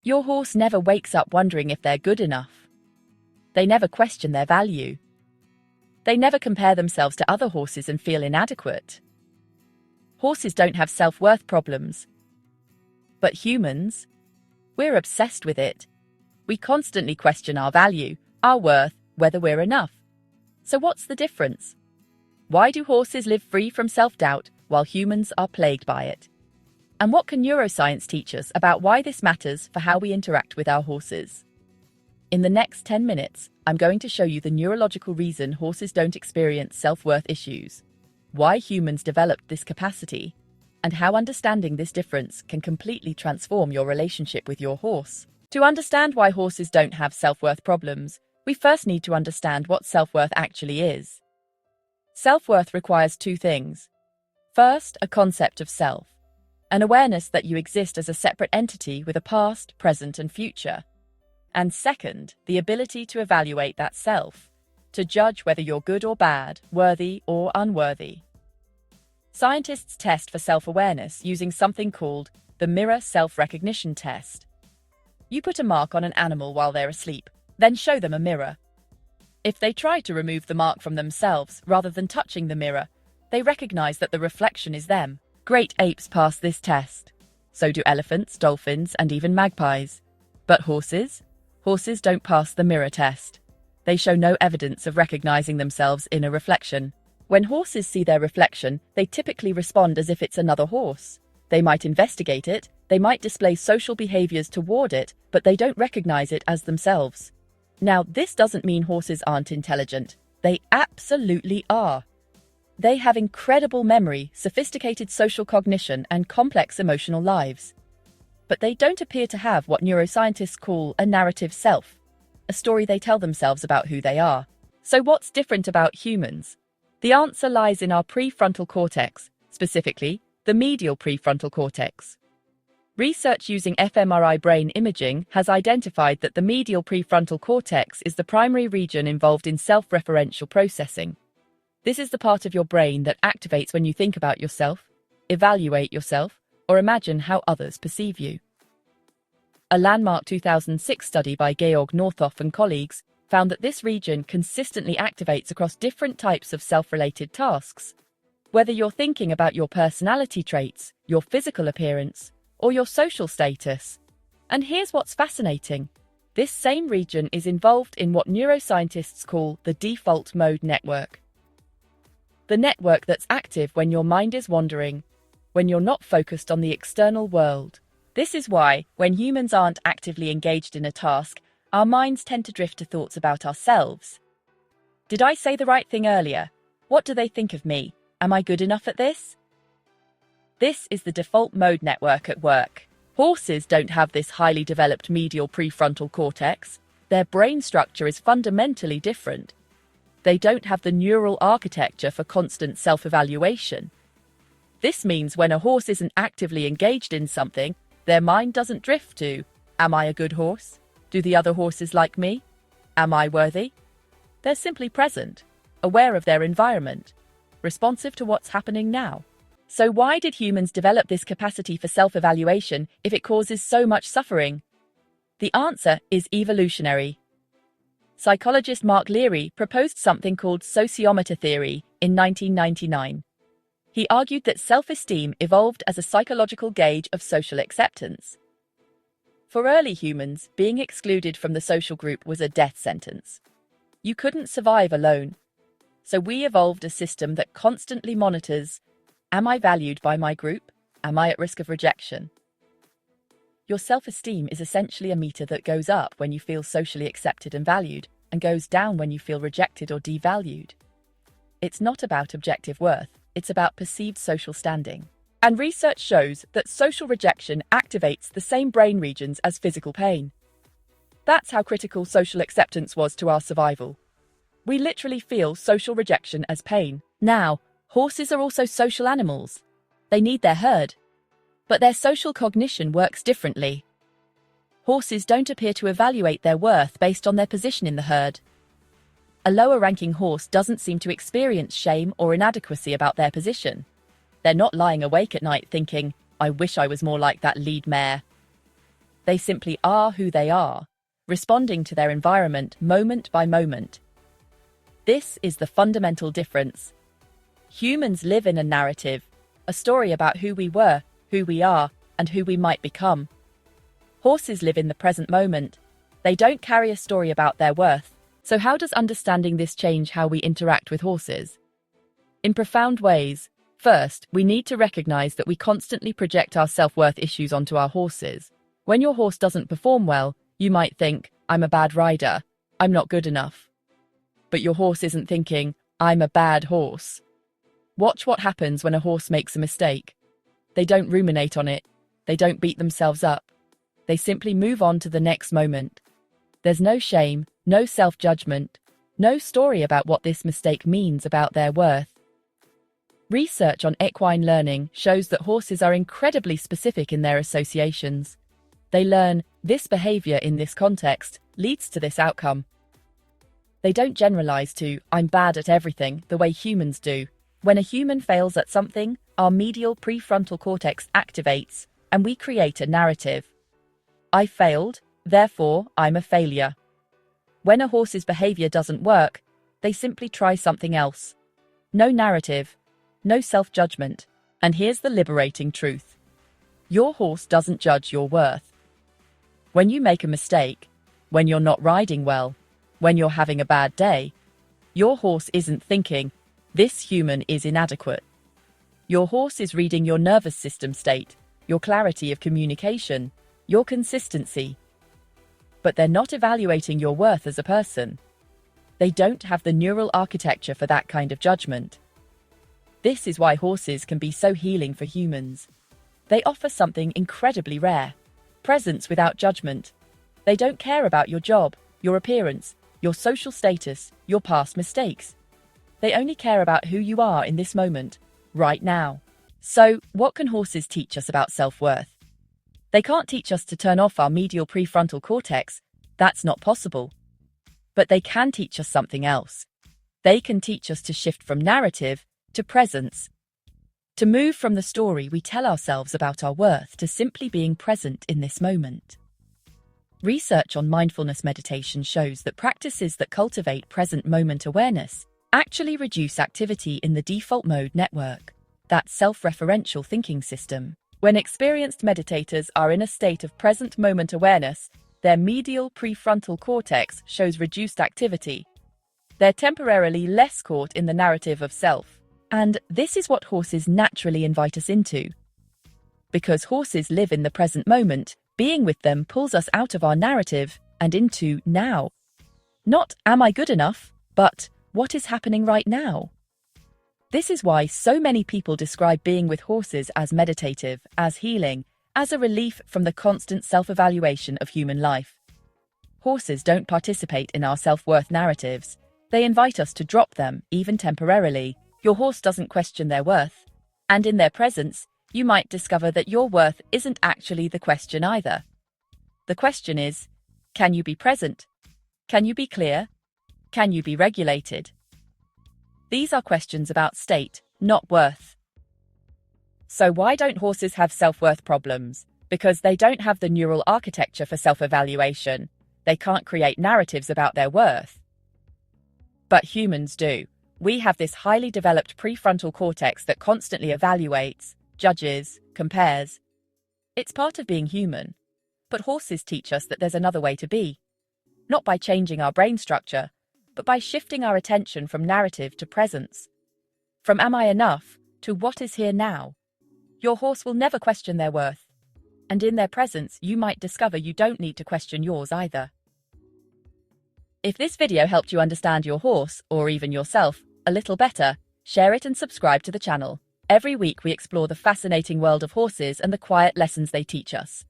Your horse never wakes up wondering if they're good enough. They never question their value. They never compare themselves to other horses and feel inadequate. Horses don't have self-worth problems. But humans, we're obsessed with it. We constantly question our value, our worth, whether we're enough. So what's the difference? Why do horses live free from self-doubt while humans are plagued by it? And what can neuroscience teach us about why this matters for how we interact with our horses? In the next 10 minutes, I'm going to show you the neurological reason horses don't experience self-worth issues, why humans developed this capacity, and how understanding this difference can completely transform your relationship with your horse. To understand why horses don't have self-worth problems, we first need to understand what self-worth actually is. Self-worth requires two things. First, a concept of self, an awareness that you exist as a separate entity with a past, present, and future. And second, the ability to evaluate that self, to judge whether you're good or bad, worthy or unworthy. Scientists test for self-awareness using something called the mirror self-recognition test. You put a mark on an animal while they're asleep, then show them a mirror. If they try to remove the mark from themselves rather than touching the mirror, they recognize that the reflection is them. Great apes pass this test. So do elephants, dolphins, and even magpies. But horses? Horses don't pass the mirror test. They show no evidence of recognizing themselves in a reflection. When horses see their reflection, they typically respond as if it's another horse. They might investigate it, they might display social behaviors toward it, but they don't recognize it as themselves. Now, this doesn't mean horses aren't intelligent. They absolutely are. They have incredible memory, sophisticated social cognition, and complex emotional lives. But they don't appear to have what neuroscientists call a narrative self, a story they tell themselves about who they are. So what's different about humans? The answer lies in our prefrontal cortex, specifically the medial prefrontal cortex. Research using fMRI brain imaging has identified that the medial prefrontal cortex is the primary region involved in self-referential processing. This is the part of your brain that activates when you think about yourself, evaluate yourself, or imagine how others perceive you. A landmark 2006 study by Georg Northoff and colleagues found that this region consistently activates across different types of self-related tasks. Whether you're thinking about your personality traits, your physical appearance, or your social status. And here's what's fascinating. This same region is involved in what neuroscientists call the default mode network. The network that's active when your mind is wandering, when you're not focused on the external world. This is why, when humans aren't actively engaged in a task, our minds tend to drift to thoughts about ourselves. Did I say the right thing earlier? What do they think of me? Am I good enough at this? This is the default mode network at work. Horses don't have this highly developed medial prefrontal cortex. Their brain structure is fundamentally different. They don't have the neural architecture for constant self-evaluation. This means when a horse isn't actively engaged in something, their mind doesn't drift to, am I a good horse? Do the other horses like me? Am I worthy? They're simply present, aware of their environment, responsive to what's happening now. So why did humans develop this capacity for self-evaluation if it causes so much suffering? The answer is evolutionary. Psychologist Mark Leary proposed something called Sociometer Theory in 1999. He argued that self-esteem evolved as a psychological gauge of social acceptance. For early humans, being excluded from the social group was a death sentence. You couldn't survive alone. So we evolved a system that constantly monitors, am I valued by my group? Am I at risk of rejection? Your self-esteem is essentially a meter that goes up when you feel socially accepted and valued, and goes down when you feel rejected or devalued. It's not about objective worth, it's about perceived social standing. And research shows that social rejection activates the same brain regions as physical pain. That's how critical social acceptance was to our survival. We literally feel social rejection as pain. Now, horses are also social animals. They need their herd. But their social cognition works differently. Horses don't appear to evaluate their worth based on their position in the herd. A lower-ranking horse doesn't seem to experience shame or inadequacy about their position. They're not lying awake at night thinking, I wish I was more like that lead mare. They simply are who they are, responding to their environment moment by moment. This is the fundamental difference. Humans live in a narrative, a story about who we were, who we are, and who we might become. Horses live in the present moment. They don't carry a story about their worth. So how does understanding this change how we interact with horses? In profound ways. First, we need to recognize that we constantly project our self-worth issues onto our horses. When your horse doesn't perform well, you might think, I'm a bad rider, I'm not good enough. But your horse isn't thinking, I'm a bad horse. Watch what happens when a horse makes a mistake. They don't ruminate on it. They don't beat themselves up. They simply move on to the next moment. There's no shame, no self-judgment, no story about what this mistake means about their worth. Research on equine learning shows that horses are incredibly specific in their associations. They learn, this behavior in this context leads to this outcome. They don't generalize to, I'm bad at everything, the way humans do. When a human fails at something, our medial prefrontal cortex activates, and we create a narrative. I failed, therefore I'm a failure. When a horse's behavior doesn't work, they simply try something else. No narrative, no self-judgment. And here's the liberating truth. Your horse doesn't judge your worth. When you make a mistake, when you're not riding well, when you're having a bad day, your horse isn't thinking, this human is inadequate. Your horse is reading your nervous system state, your clarity of communication, your consistency. But they're not evaluating your worth as a person. They don't have the neural architecture for that kind of judgment. This is why horses can be so healing for humans. They offer something incredibly rare: presence without judgment. They don't care about your job, your appearance, your social status, your past mistakes. They only care about who you are in this moment, right now. So, what can horses teach us about self-worth? They can't teach us to turn off our medial prefrontal cortex. That's not possible. But they can teach us something else. They can teach us to shift from narrative to presence. To move from the story we tell ourselves about our worth to simply being present in this moment. Research on mindfulness meditation shows that practices that cultivate present moment awareness actually reduce activity in the default mode network, that self-referential thinking system. When experienced meditators are in a state of present moment awareness, their medial prefrontal cortex shows reduced activity. They're temporarily less caught in the narrative of self. And this is what horses naturally invite us into. Because horses live in the present moment, being with them pulls us out of our narrative and into now. Not, am I good enough, but what is happening right now? This is why so many people describe being with horses as meditative, as healing, as a relief from the constant self-evaluation of human life. Horses don't participate in our self-worth narratives. They invite us to drop them, even temporarily. Your horse doesn't question their worth. And in their presence, you might discover that your worth isn't actually the question either. The question is, can you be present? Can you be clear? Can you be regulated? These are questions about state, not worth. So why don't horses have self-worth problems? Because they don't have the neural architecture for self-evaluation. They can't create narratives about their worth. But humans do. We have this highly developed prefrontal cortex that constantly evaluates, judges, compares. It's part of being human. But horses teach us that there's another way to be. Not by changing our brain structure, but by shifting our attention from narrative to presence. From am I enough to what is here now. Your horse will never question their worth. And in their presence, you might discover you don't need to question yours either. If this video helped you understand your horse, or even yourself, a little better, share it and subscribe to the channel. Every week we explore the fascinating world of horses and the quiet lessons they teach us.